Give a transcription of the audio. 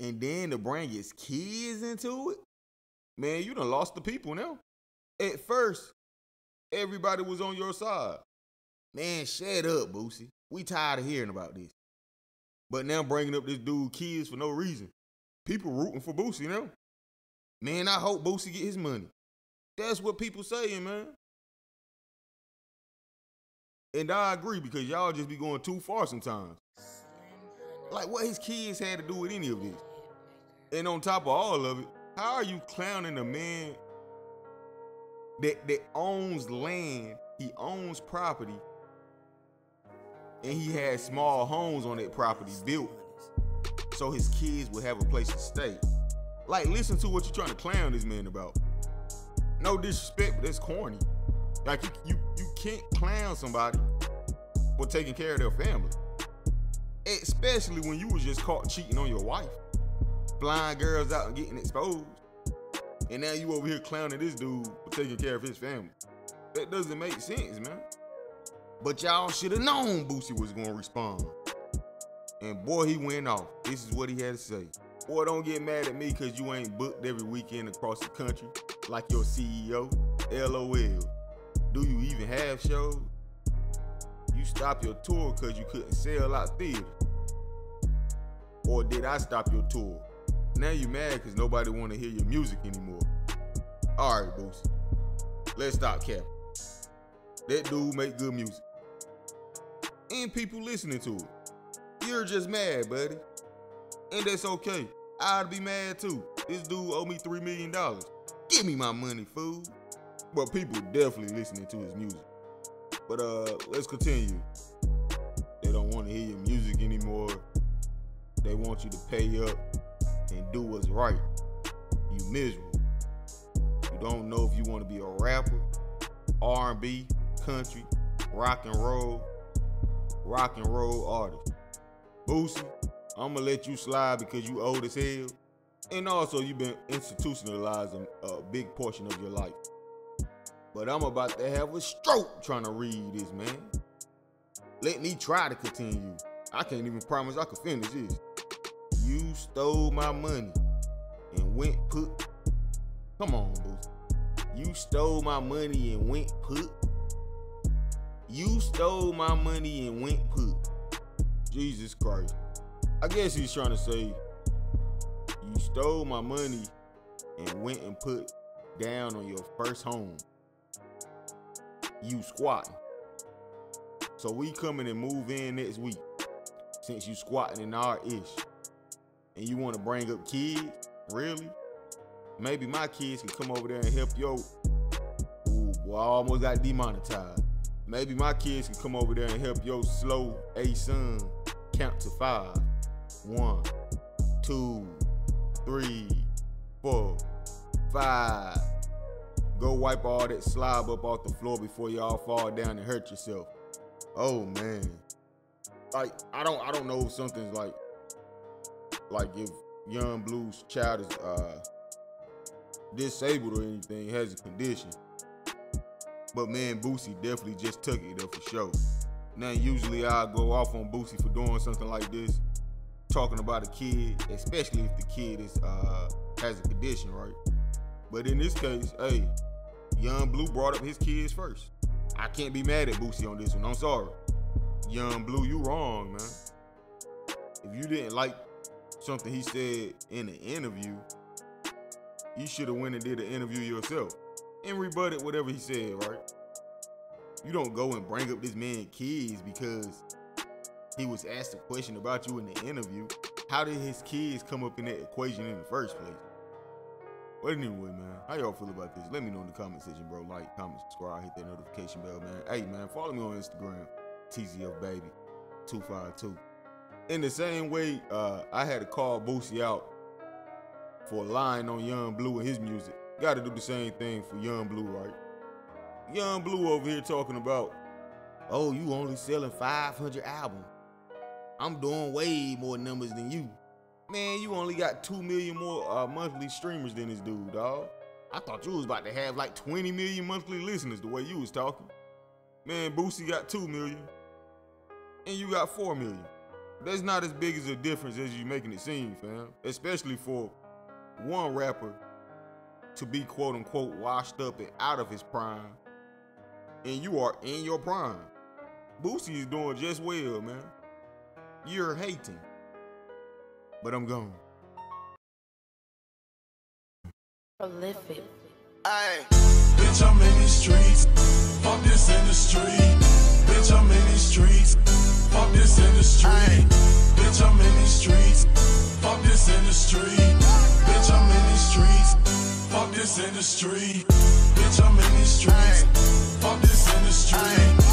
And then to bring his kids into it, man, you done lost the people now. At first, everybody was on your side. Man, shut up, Boosie. We tired of hearing about this. But now bringing up this dude kids for no reason. People rooting for Boosie now. Man, I hope Boosie get his money. That's what people saying, man. And I agree, because y'all just be going too far sometimes. Like, what his kids had to do with any of this? And on top of all of it, how are you clowning a man that owns land, he owns property, and he has small homes on that property built so his kids would have a place to stay? Like, listen to what you're trying to clown this man about. No disrespect, but that's corny. Like, you can't clown somebody for taking care of their family. Especially when you was just caught cheating on your wife. Flying girls out and getting exposed. And now you over here clowning this dude for taking care of his family. That doesn't make sense, man. But y'all should have known Boosie was gonna respond. And boy, he went off. This is what he had to say. Boy, don't get mad at me because you ain't booked every weekend across the country like your CEO. LOL. Do you even have shows? You stopped your tour because you couldn't sell out theaters. Or did I stop your tour? Now you mad because nobody want to hear your music anymore. All right, Boosie. Let's stop capping. That dude make good music. And people listening to it. You're just mad, buddy. And that's okay. I'd be mad too. This dude owe me $3 million. Give me my money, fool. But people definitely listening to his music. But let's continue. They don't want to hear your music anymore. They want you to pay up and do what's right. You miserable. You don't know if you want to be a rapper, R&B, country, rock and roll artist. Boosie, I'm gonna let you slide because you old as hell. And also you've been institutionalizing a big portion of your life. But I'm about to have a stroke trying to read this, man. Let me try to continue. I can't even promise I can finish this. You stole my money and went put. Come on, Boosie. You stole my money and went put. You stole my money and went put. Jesus Christ. I guess he's trying to say, you stole my money and went and put down on your first home. You squatting. So we coming and move in next week since you squatting in our ish. And you want to bring up kids? Really? Maybe my kids can come over there and help your... Ooh, boy, I almost got demonetized. Maybe my kids can come over there and help your slow A son count to 5. 1, 2, 3, 4, 5. Go wipe all that slob up off the floor before y'all fall down and hurt yourself. Oh man. Like, I don't know if something's like if Yung Bleu's child is disabled or anything, has a condition. But man, Boosie definitely just took it up for sure. Now usually I'll go off on Boosie for doing something like this, talking about a kid, especially if the kid is has a condition, right? But in this case, hey, Yung Bleu brought up his kids first. I can't be mad at Boosie on this one. I'm sorry. Yung Bleu, you wrong, man. If you didn't like something he said in an interview, you should have went and did an interview yourself and rebutted whatever he said, right? You don't go and bring up this man's kids because he was asked a question about you in the interview. How did his kids come up in that equation in the first place? But anyway, man, how y'all feel about this? Let me know in the comment section, bro. Like, comment, subscribe, hit that notification bell, man. Hey, man, follow me on Instagram, TZFBaby252. In the same way, I had to call Boosie out for lying on Yung Bleu and his music. Got to do the same thing for Yung Bleu, right? Yung Bleu over here talking about, oh, you only selling 500 albums. I'm doing way more numbers than you. Man, you only got 2 million more monthly streamers than this dude, dawg. I thought you was about to have like 20 million monthly listeners the way you was talking. Man, Boosie got 2 million. And you got 4 million. That's not as big as a difference as you making it seem, fam. Especially for one rapper to be quote unquote washed up and out of his prime, and you are in your prime. Boosie is doing just well, man. You're hating, but I'm gone. Prolific. Aye. Bitch, I'm in these streets. Fuck this industry. Bitch, I'm in these streets. Fuck this industry. Aye. Bitch, I'm in these streets. Fuck this industry. Bitch, I'm in these streets. Fuck this industry. Bitch, I'm in these streets. Fuck this industry.